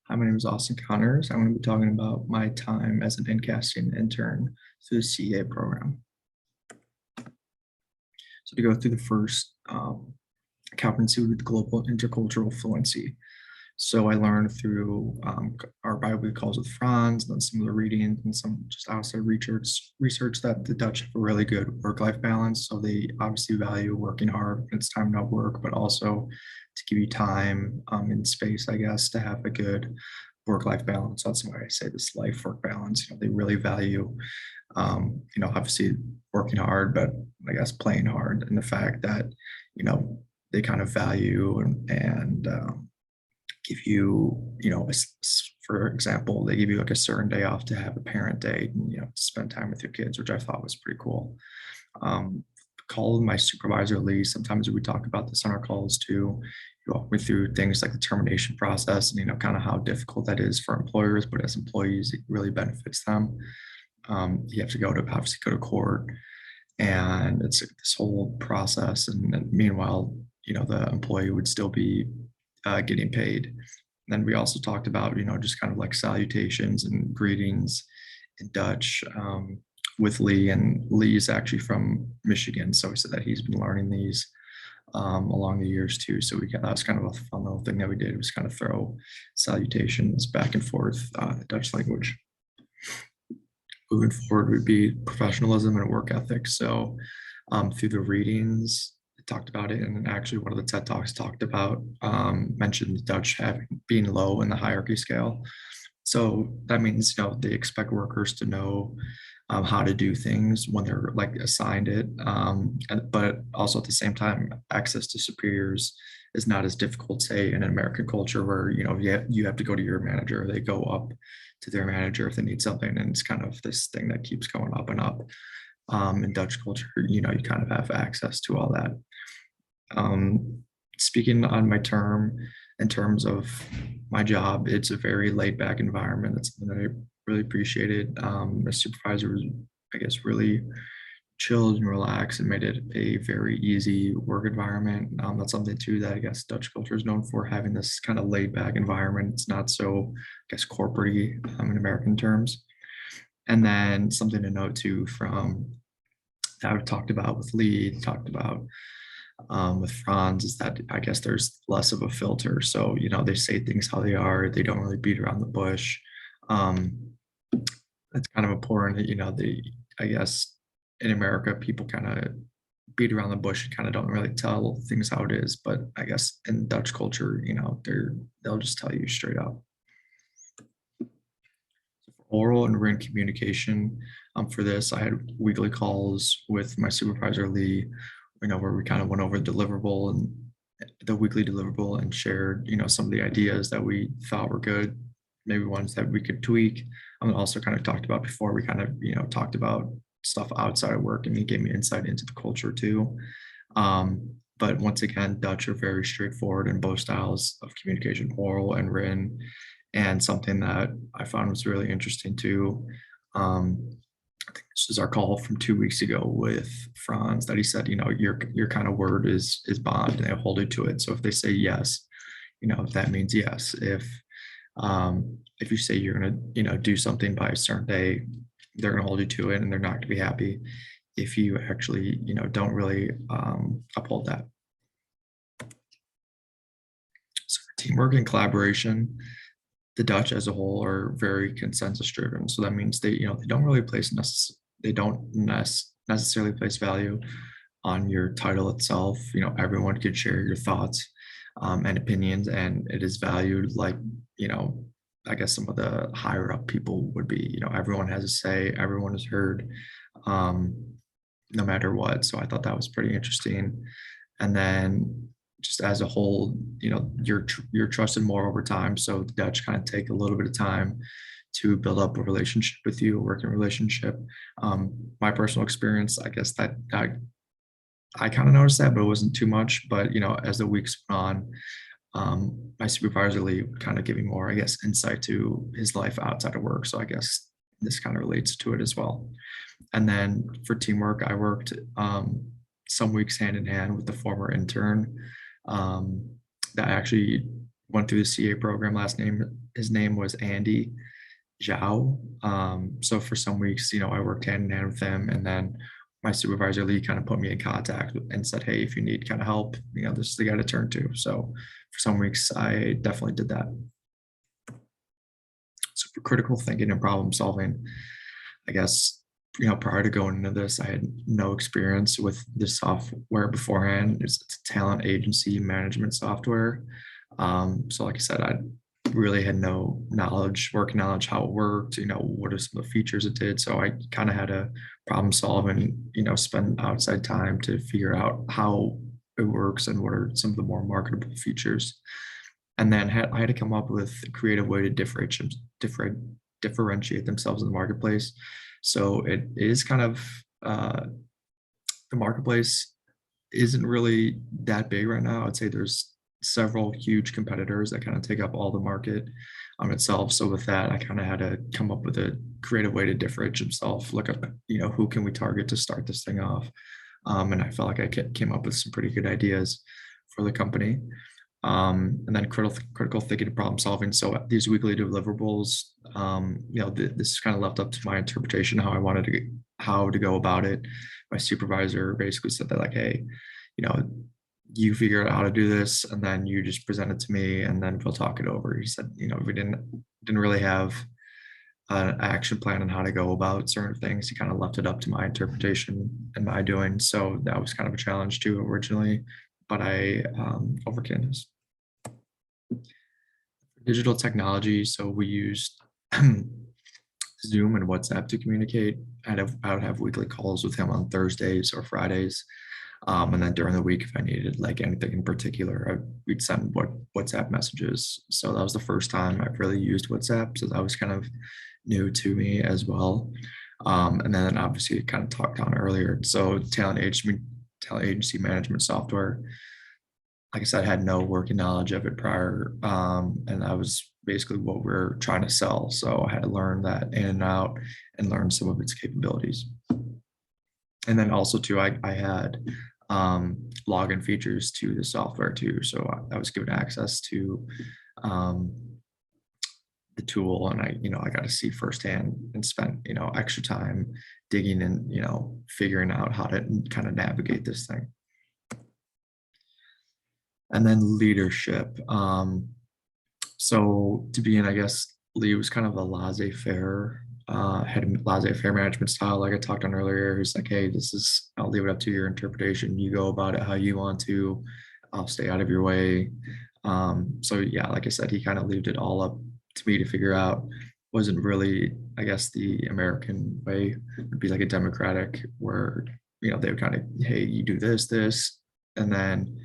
Hi, my name is Austin Connors. I'm going to be talking about my time as an in-casting intern through the CEA program. So to go through the first competency with global intercultural fluency. So I learned through our bi-weekly calls with Franz, and then some of the reading and some just outside research that the Dutch have a really good work-life balance. So they obviously value working hard when it's time to work, but also to give you time and space, I guess, to have a good work-life balance. That's why I say this life-work balance. They really value, obviously working hard, but I guess playing hard, and the fact that they kind of value and give you, for example, they give you like a certain day off to have a parent day and, to spend time with your kids, which I thought was pretty cool. Um, Called my supervisor, Lee. Sometimes we talk about this on our calls too. You walk me through things like the termination process and, kind of how difficult that is for employers, but as employees, it really benefits them. You have to obviously go to court, and it's this whole process. And meanwhile, the employee would still be getting paid. Then we also talked about, just kind of like salutations and greetings in Dutch with Lee. And Lee is actually from Michigan. So he said that he's been learning these along the years too. So that was kind of a fun little thing that we did, was kind of throw salutations back and forth in Dutch language. Moving forward would be professionalism and work ethic. So through the readings, it talked about it, and actually one of the TED Talks talked about mentioned the Dutch having being low in the hierarchy scale. So that means they expect workers to know how to do things when they're like assigned it, but also at the same time, access to superiors is not as difficult, say, in an American culture where you have to go to your manager, they go up to their manager if they need something, and it's kind of this thing that keeps going up and up. In Dutch culture, you kind of have access to all that. Speaking on my term, in terms of my job, it's a very laid back environment. That's something that I really appreciated. The supervisor was, I guess, really chilled and relaxed and made it a very easy work environment. That's something too that I guess Dutch culture is known for, having this kind of laid back environment. It's not so, I guess, corporate in American terms. And then something to note too from that I've talked about with Lee, talked about with Franz, is that I guess there's less of a filter. So, they say things how they are. They don't really beat around the bush. It's kind of important that, I guess in America, people kind of beat around the bush and kind of don't really tell things how it is. But I guess in Dutch culture, they'll just tell you straight up. Oral and written communication. For this, I had weekly calls with my supervisor, Lee, where we kind of went over the weekly deliverable and shared, some of the ideas that we thought were good, maybe ones that we could tweak. Also kind of talked about before, we kind of, talked about stuff outside of work, and he gave me insight into the culture too. But once again, Dutch are very straightforward in both styles of communication, oral and written. And something that I found was really interesting too. I think this is our call from 2 weeks ago with Franz, that he said, your kind of word is bond, and they hold you to it. So if they say yes, that means yes. If you say you're gonna, do something by a certain day, they're gonna hold you to it, and they're not gonna be happy if you actually, don't really uphold that. So for teamwork and collaboration, the Dutch as a whole are very consensus driven. So that means they don't really necessarily place value on your title itself. Everyone could share your thoughts and opinions, and it is valued like, I guess some of the higher up people would be. Everyone has a say, everyone is heard, no matter what. So I thought that was pretty interesting. And then just as a whole, you're trusted more over time. So the Dutch kind of take a little bit of time to build up a relationship with you, a working relationship. My personal experience, I guess that I kind of noticed that, but it wasn't too much. But as the weeks went on, my supervisor Lee would kind of give me more, I guess, insight to his life outside of work. So I guess this kind of relates to it as well. And then for teamwork, I worked some weeks hand in hand with the former intern that actually went through the CA program. His name was Andy Zhao. So for some weeks, I worked hand in hand with him, and then my supervisor Lee kind of put me in contact and said, "Hey, if you need kind of help, this is the guy to turn to." So for some weeks, I definitely did that. So for critical thinking and problem solving, I guess, prior to going into this, I had no experience with this software beforehand. It's a talent agency management software. So like I said, I really had no working knowledge, how it worked, what are some of the features it did. So I kind of had to problem solve and, spend outside time to figure out how it works and what are some of the more marketable features. And then I had to come up with a creative way to differentiate themselves in the marketplace. So it is kind of the marketplace isn't really that big right now. I'd say there's several huge competitors that kind of take up all the market on itself. So with that, I kind of had to come up with a creative way to differentiate myself, look up, who can we target to start this thing off. And I felt like I came up with some pretty good ideas for the company. And then critical thinking and problem solving. So these weekly deliverables, this is kind of left up to my interpretation how to go about it. My supervisor basically said that, like, hey, you know, you figure out how to do this, and then you just present it to me, and then we'll talk it over. He said, we didn't really have an action plan on how to go about certain things. He kind of left it up to my interpretation and my doing. So that was kind of a challenge too originally, but I overcame this. Digital technology. So we used Zoom and WhatsApp to communicate. I would have weekly calls with him on Thursdays or Fridays. And then during the week, if I needed like anything in particular, we'd send WhatsApp messages. So that was the first time I've really used WhatsApp. So that was kind of new to me as well. And then obviously kind of talked on earlier. So talent agency management software. Like I said, I had no working knowledge of it prior. And that was basically what we're trying to sell. So I had to learn that in and out and learn some of its capabilities. And then also too, I had login features to the software too. So I was given access to the tool, and I got to see firsthand and spent, extra time digging and, figuring out how to kind of navigate this thing. And then leadership. So to be in, I guess Lee was kind of a laissez-faire, had a laissez-faire management style, like I talked on earlier. He's like, hey, I'll leave it up to your interpretation. You go about it how you want to. I'll stay out of your way. So yeah, like I said, he kind of left it all up to me to figure out. Wasn't really, I guess, the American way. Would be like a democratic where, they would kind of, hey, you do this, and then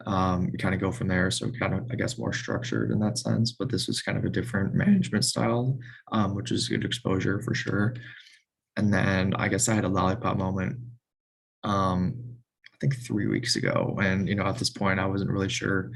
you kind of go from there. So kind of, I guess, more structured in that sense, but this was kind of a different management style, which is good exposure for sure. And then I guess I had a lollipop moment, I think 3 weeks ago. And, at this point I wasn't really sure,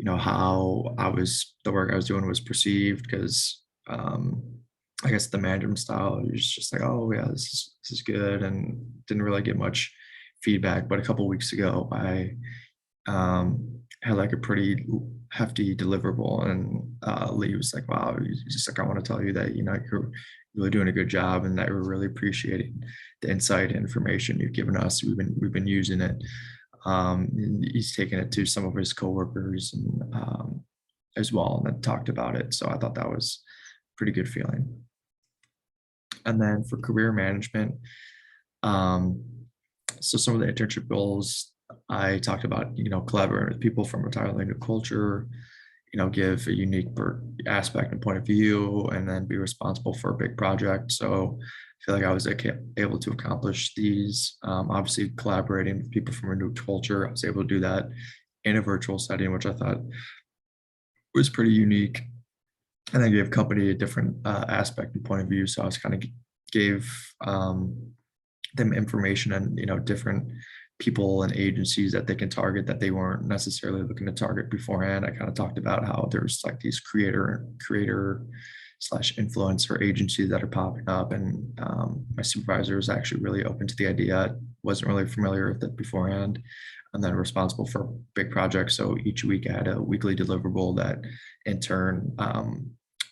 how the work I was doing was perceived because, I guess the management style was just like, oh yeah, this is good, and didn't really get much feedback. But a couple weeks ago, I had like a pretty hefty deliverable, and Lee was like, wow, he's just like, I want to tell you that, you're really doing a good job, and that we're really appreciating the insight and information you've given us. We've been using it. And he's taken it to some of his coworkers and as well, and then talked about it. So I thought that was a pretty good feeling. And then for career management, so some of the internship goals I talked about, collaborating with people from entirely new culture, give a unique aspect and point of view, and then be responsible for a big project. So I feel like I was able to accomplish these. Obviously, collaborating with people from a new culture, I was able to do that in a virtual setting, which I thought was pretty unique. And then give company a different aspect and point of view. So I was kind of gave them information and, different people and agencies that they can target that they weren't necessarily looking to target beforehand. I kind of talked about how there's like these creator slash influencer agencies that are popping up, and my supervisor was actually really open to the idea. Wasn't really familiar with it beforehand, and then responsible for big projects. So each week I had a weekly deliverable that in turn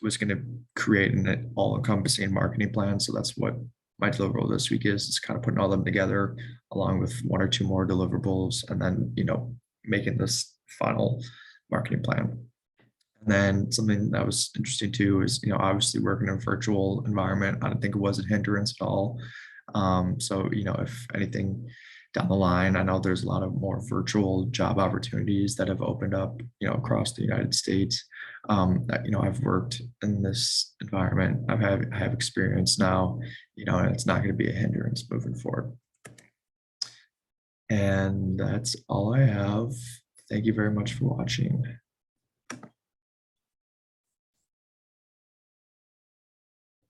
was going to create an all-encompassing marketing plan. So that's what my deliverable this week is kind of putting all them together along with one or two more deliverables, and then making this final marketing plan. And then something that was interesting too is, obviously working in a virtual environment, I don't think it was a hindrance at all. So, if anything down the line, I know there's a lot of more virtual job opportunities that have opened up, across the United States. That, I've worked in this environment. I have experience now, and it's not going to be a hindrance moving forward. And that's all I have. Thank you very much for watching.